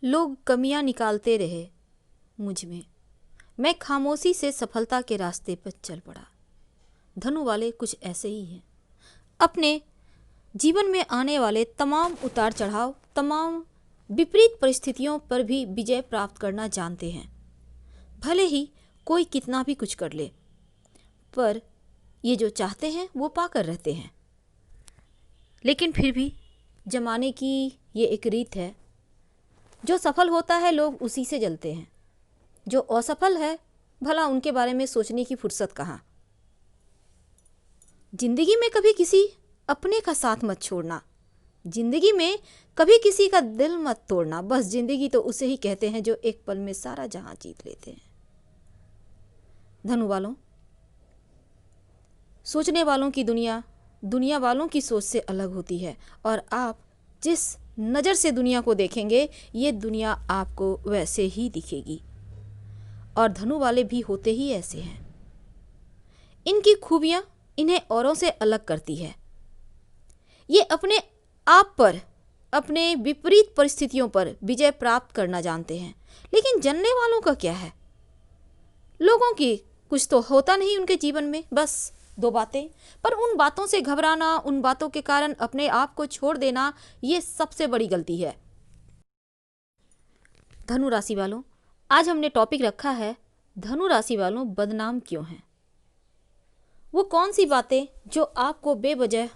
लोग कमियां निकालते रहे मुझ में, मैं खामोशी से सफलता के रास्ते पर चल पड़ा। धनु वाले कुछ ऐसे ही हैं। अपने जीवन में आने वाले तमाम उतार चढ़ाव, तमाम विपरीत परिस्थितियों पर भी विजय प्राप्त करना जानते हैं। भले ही कोई कितना भी कुछ कर ले, पर ये जो चाहते हैं वो पाकर रहते हैं। लेकिन फिर भी जमाने की ये एक रीत है, जो सफल होता है लोग उसी से जलते हैं, जो असफल है भला उनके बारे में सोचने की फुर्सत कहाँ। जिंदगी में कभी किसी अपने का साथ मत छोड़ना, जिंदगी में कभी किसी का दिल मत तोड़ना। बस जिंदगी तो उसे ही कहते हैं जो एक पल में सारा जहां जीत लेते हैं। धनु वालों, सोचने वालों की दुनिया दुनिया वालों की सोच से अलग होती है, और आप जिस नज़र से दुनिया को देखेंगे ये दुनिया आपको वैसे ही दिखेगी। और धनु वाले भी होते ही ऐसे हैं। इनकी खूबियाँ इन्हें औरों से अलग करती है। ये अपने आप पर, अपने विपरीत परिस्थितियों पर विजय प्राप्त करना जानते हैं। लेकिन जानने वालों का क्या है? लोगों की कुछ तो होता नहीं उनके जीवन में, बस दो बातें। पर उन बातों से घबराना, उन बातों के कारण अपने आप को छोड़ देना, ये सबसे बड़ी गलती है। धनु राशि वालों, आज हमने टॉपिक रखा है धनु राशि वालों बदनाम क्यों हैं। वो कौन सी बातें जो आपको बेवजह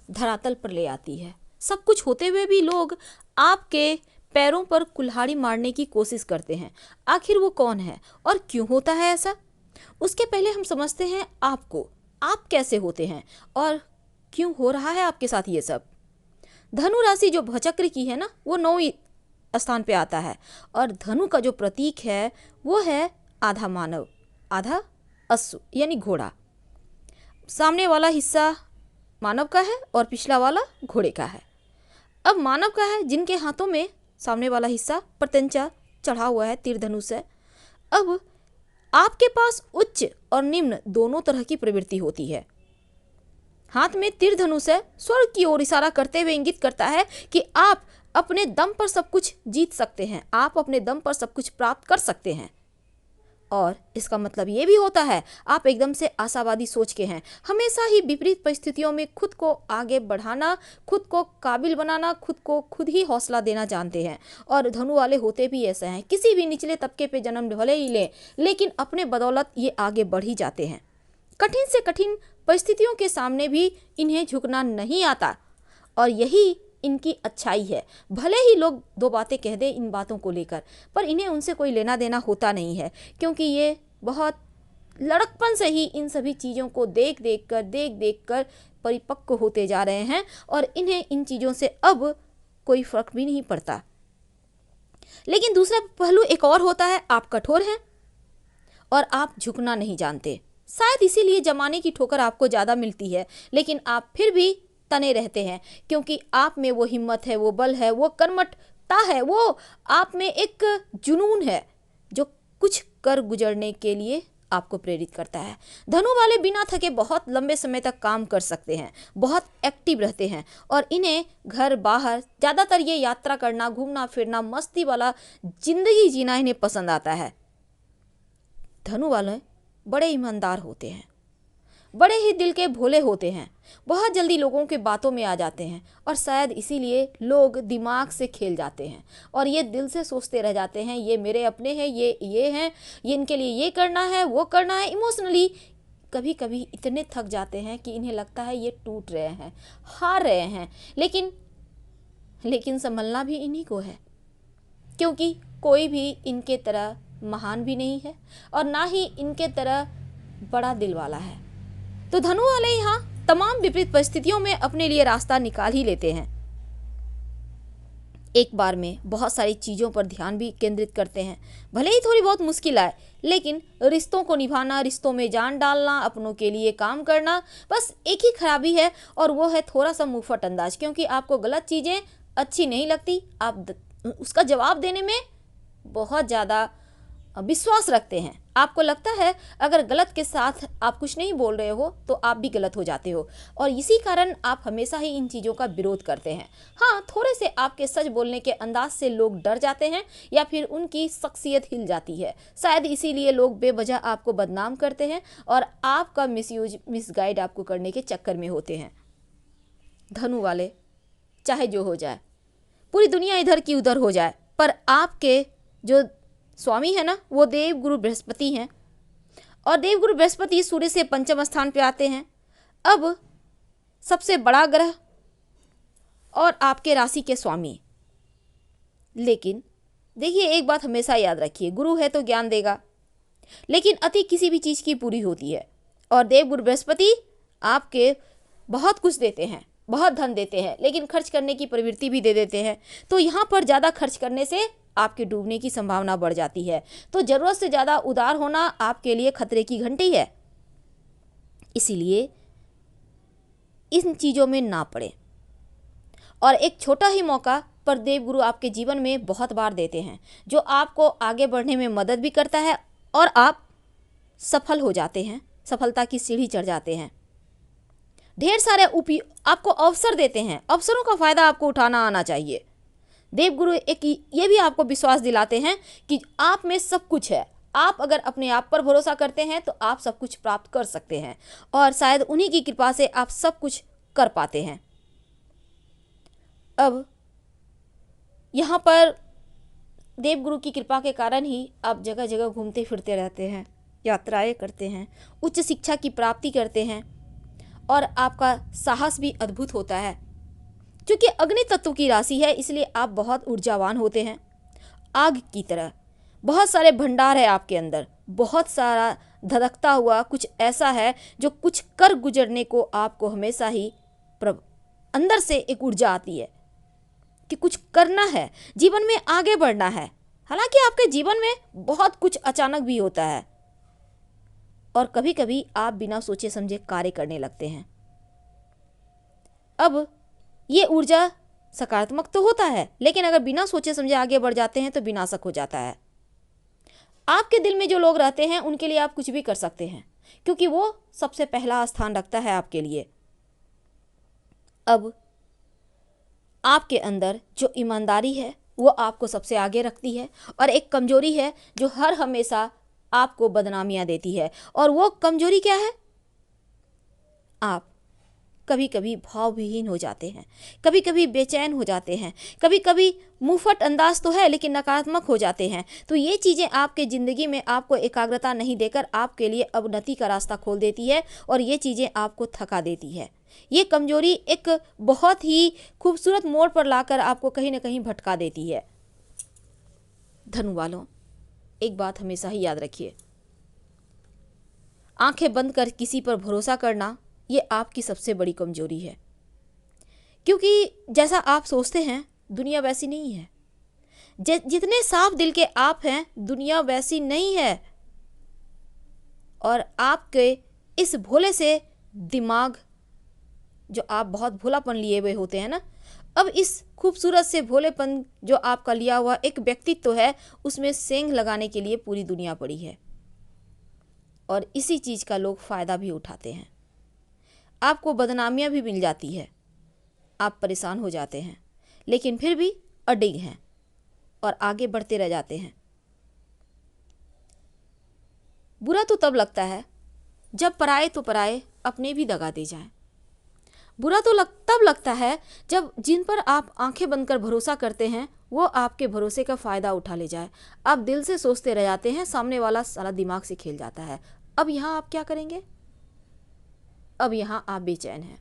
धरातल पर ले आती है। सब कुछ होते हुए भी लोग आपके पैरों पर कुल्हाड़ी मारने की कोशिश करते हैं। आखिर वो कौन है और क्यों होता है ऐसा? उसके पहले हम समझते हैं आपको, आप कैसे होते हैं और क्यों हो रहा है आपके साथ ये सब। धनु राशि जो भचक्र की है ना, वो 9वें स्थान पे आता है, और धनु का जो प्रतीक है वो है आधा मानव आधा अश्व यानी घोड़ा। सामने वाला हिस्सा मानव का है और पिछला वाला घोड़े का है। अब मानव का है जिनके हाथों में सामने वाला हिस्सा प्रत्यंचा चढ़ा हुआ है, तीर धनुष है। अब आपके पास उच्च और निम्न दोनों तरह की प्रवृत्ति होती है। हाथ में तीर धनुष है, स्वर्ग की ओर इशारा करते हुए इंगित करता है कि आप अपने दम पर सब कुछ जीत सकते हैं, आप अपने दम पर सब कुछ प्राप्त कर सकते हैं। और इसका मतलब ये भी होता है आप एकदम से आशावादी सोच के हैं। हमेशा ही विपरीत परिस्थितियों में खुद को आगे बढ़ाना, खुद को काबिल बनाना, खुद को खुद ही हौसला देना जानते हैं। और धनु वाले होते भी ऐसे हैं। किसी भी निचले तबके पे जन्म भले ही लें, लेकिन अपने बदौलत ये आगे बढ़ ही जाते हैं। कठिन से कठिन परिस्थितियों के सामने भी इन्हें झुकना नहीं आता, और यही इनकी अच्छाई है। भले ही लोग दो बातें कह दें इन बातों को लेकर, पर इन्हें उनसे कोई लेना देना होता नहीं है, क्योंकि ये बहुत लड़कपन से ही इन सभी चीज़ों को देख देख कर परिपक्व होते जा रहे हैं, और इन्हें इन चीज़ों से अब कोई फर्क भी नहीं पड़ता। लेकिन दूसरा पहलू एक और होता है, आप कठोर हैं और आप झुकना नहीं जानते। शायद इसीलिए जमाने की ठोकर आपको ज़्यादा मिलती है, लेकिन आप फिर भी तने रहते हैं, क्योंकि आप में वो हिम्मत है, वो बल है, वो कर्मठता है, वो आप में एक जुनून है जो कुछ कर गुजरने के लिए आपको प्रेरित करता है। धनु वाले बिना थके बहुत लंबे समय तक काम कर सकते हैं, बहुत एक्टिव रहते हैं, और इन्हें घर बाहर ज़्यादातर ये यात्रा करना, घूमना फिरना, मस्ती वाला जिंदगी जीना इन्हें पसंद आता है। धनु वाले बड़े ईमानदार होते हैं, बड़े ही दिल के भोले होते हैं, बहुत जल्दी लोगों के बातों में आ जाते हैं, और शायद इसीलिए लोग दिमाग से खेल जाते हैं और ये दिल से सोचते रह जाते हैं, ये मेरे अपने हैं, ये हैं, ये इनके लिए ये करना है, वो करना है। इमोशनली कभी कभी इतने थक जाते हैं कि इन्हें लगता है ये टूट रहे हैं, हार रहे हैं। लेकिन संभलना भी इन्हीं को है, क्योंकि कोई भी इनके तरह महान भी नहीं है और ना ही इनके तरह बड़ा दिल वाला है। तो धनु वाले यहाँ तमाम विपरीत परिस्थितियों में अपने लिए रास्ता निकाल ही लेते हैं। एक बार में बहुत सारी चीज़ों पर ध्यान भी केंद्रित करते हैं, भले ही थोड़ी बहुत मुश्किल आए, लेकिन रिश्तों को निभाना, रिश्तों में जान डालना, अपनों के लिए काम करना, बस एक ही खराबी है, और वो है थोड़ा सा मुंहफट अंदाज। क्योंकि आपको गलत चीज़ें अच्छी नहीं लगती, आप उसका जवाब देने में बहुत ज़्यादा विश्वास रखते हैं, आपको लगता है अगर गलत के साथ आप कुछ नहीं बोल रहे हो तो आप भी गलत हो जाते हो, और इसी कारण आप हमेशा ही इन चीज़ों का विरोध करते हैं। हाँ, थोड़े से आपके सच बोलने के अंदाज से लोग डर जाते हैं या फिर उनकी शख्सियत हिल जाती है। शायद इसीलिए लोग बेवजह आपको बदनाम करते हैं और आपका मिसयूज मिसगाइड आपको करने के चक्कर में होते हैं। धनु वाले, चाहे जो हो जाए, पूरी दुनिया इधर की उधर हो जाए, पर आपके जो स्वामी है ना, वो देवगुरु बृहस्पति हैं, और देवगुरु बृहस्पति सूर्य से पंचम स्थान पे आते हैं। अब सबसे बड़ा ग्रह और आपके राशि के स्वामी। लेकिन देखिए, एक बात हमेशा याद रखिए, गुरु है तो ज्ञान देगा, लेकिन अति किसी भी चीज़ की पूरी होती है। और देवगुरु बृहस्पति आपके बहुत कुछ देते हैं, बहुत धन देते हैं, लेकिन खर्च करने की प्रवृत्ति भी दे देते हैं। तो यहाँ पर ज़्यादा खर्च करने से आपके डूबने की संभावना बढ़ जाती है। तो ज़रूरत से ज़्यादा उदार होना आपके लिए खतरे की घंटी है। इसीलिए इन चीज़ों में ना पड़े। और एक छोटा ही मौका पर देवगुरु आपके जीवन में बहुत बार देते हैं, जो आपको आगे बढ़ने में मदद भी करता है और आप सफल हो जाते हैं, सफलता की सीढ़ी चढ़ जाते हैं। ढेर सारे आपको अवसर देते हैं, अवसरों का फ़ायदा आपको उठाना आना चाहिए। देवगुरु एक ये भी आपको विश्वास दिलाते हैं कि आप में सब कुछ है। आप अगर अपने आप पर भरोसा करते हैं तो आप सब कुछ प्राप्त कर सकते हैं, और शायद उन्हीं की कृपा से आप सब कुछ कर पाते हैं। अब यहाँ पर देवगुरु की कृपा के कारण ही आप जगह जगह घूमते फिरते रहते हैं, यात्राएं करते हैं, उच्च शिक्षा की प्राप्ति करते हैं, और आपका साहस भी अद्भुत होता है। क्योंकि अग्नि तत्व की राशि है, इसलिए आप बहुत ऊर्जावान होते हैं, आग की तरह। बहुत सारे भंडार है आपके अंदर, बहुत सारा धधकता हुआ कुछ ऐसा है जो कुछ कर गुजरने को आपको हमेशा ही अंदर से एक ऊर्जा आती है कि कुछ करना है, जीवन में आगे बढ़ना है। हालांकि आपके जीवन में बहुत कुछ अचानक भी होता है, और कभी कभी आप बिना सोचे समझे कार्य करने लगते हैं। अब ये ऊर्जा सकारात्मक तो होता है, लेकिन अगर बिना सोचे समझे आगे बढ़ जाते हैं तो विनाशक हो जाता है। आपके दिल में जो लोग रहते हैं उनके लिए आप कुछ भी कर सकते हैं, क्योंकि वो सबसे पहला स्थान रखता है आपके लिए। अब आपके अंदर जो ईमानदारी है वो आपको सबसे आगे रखती है, और एक कमजोरी है जो हर हमेशा आपको बदनामियां देती है। और वो कमजोरी क्या है? आप कभी कभी भावविहीन हो जाते हैं, कभी कभी बेचैन हो जाते हैं, कभी कभी मुंहफट अंदाज तो है लेकिन नकारात्मक हो जाते हैं। तो ये चीज़ें आपके ज़िंदगी में आपको एकाग्रता नहीं देकर आपके लिए अवनति का रास्ता खोल देती है, और ये चीज़ें आपको थका देती है। ये कमजोरी एक बहुत ही खूबसूरत मोड़ पर लाकर आपको कहीं ना कहीं भटका देती है। धनु वालों, एक बात हमेशा ही याद रखिए, आंखें बंद कर किसी पर भरोसा करना ये आपकी सबसे बड़ी कमजोरी है। क्योंकि जैसा आप सोचते हैं दुनिया वैसी नहीं है। जितने साफ दिल के आप हैं दुनिया वैसी नहीं है। और आपके इस भोले से दिमाग, जो आप बहुत भोलापन लिए हुए होते हैं ना, अब इस खूबसूरत से भोलेपन जो आपका लिया हुआ एक व्यक्तित्व है, उसमें सेंध लगाने के लिए पूरी दुनिया पड़ी है, और इसी चीज़ का लोग फ़ायदा भी उठाते हैं। आपको बदनामियां भी मिल जाती है, आप परेशान हो जाते हैं, लेकिन फिर भी अडिग हैं और आगे बढ़ते रह जाते हैं। बुरा तो तब लगता है जब पराए तो पराए अपने भी दगा दे जाएं। बुरा तो तब लगता है जब जिन पर आप आंखें बंद कर भरोसा करते हैं वो आपके भरोसे का फ़ायदा उठा ले जाए। आप दिल से सोचते रह जाते हैं, सामने वाला सारा दिमाग से खेल जाता है। अब यहाँ आप क्या करेंगे? अब यहाँ आप बेचैन हैं,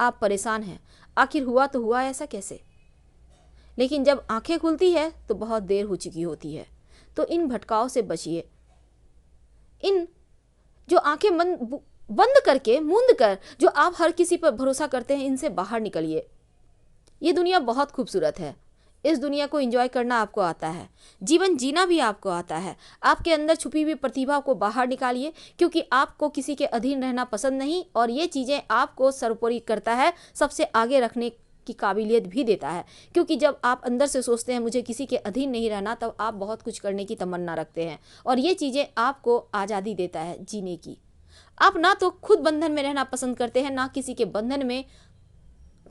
आप परेशान हैं, आखिर हुआ तो हुआ ऐसा कैसे? लेकिन जब आंखें खुलती है तो बहुत देर हो चुकी होती है। तो इन भटकाव से बचिए। इन जो आंखें बंद करके मूंद कर जो आप हर किसी पर भरोसा करते हैं, इनसे बाहर निकलिए। ये दुनिया बहुत खूबसूरत है, इस दुनिया को एंजॉय करना आपको आता है, जीवन जीना भी आपको आता है। आपके अंदर छुपी हुई प्रतिभा को बाहर निकालिए, क्योंकि आपको किसी के अधीन रहना पसंद नहीं, और ये चीज़ें आपको सर्वोपरि करता है, सबसे आगे रखने की काबिलियत भी देता है। क्योंकि जब आप अंदर से सोचते हैं मुझे किसी के अधीन नहीं रहना, तब आप बहुत कुछ करने की तमन्ना रखते हैं और ये चीज़ें आपको आज़ादी देता है जीने की। आप ना तो खुद बंधन में रहना पसंद करते हैं, ना किसी के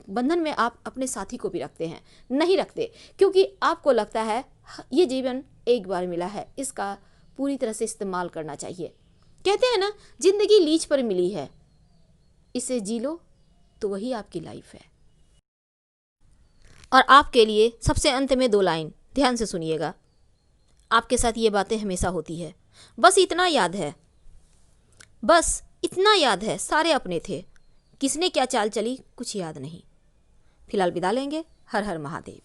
बंधन में आप अपने साथी को भी रखते हैं, नहीं रखते, क्योंकि आपको लगता है ये जीवन एक बार मिला है, इसका पूरी तरह से इस्तेमाल करना चाहिए। कहते हैं ना, जिंदगी लीज पर मिली है, इसे जी लो तो वही आपकी लाइफ है। और आपके लिए सबसे अंत में 2 लाइन ध्यान से सुनिएगा। आपके साथ ये बातें हमेशा होती है, बस इतना याद है, सारे अपने थे, किसने क्या चाल चली कुछ याद नहीं। फिलहाल विदा लेंगे। हर हर महादेव।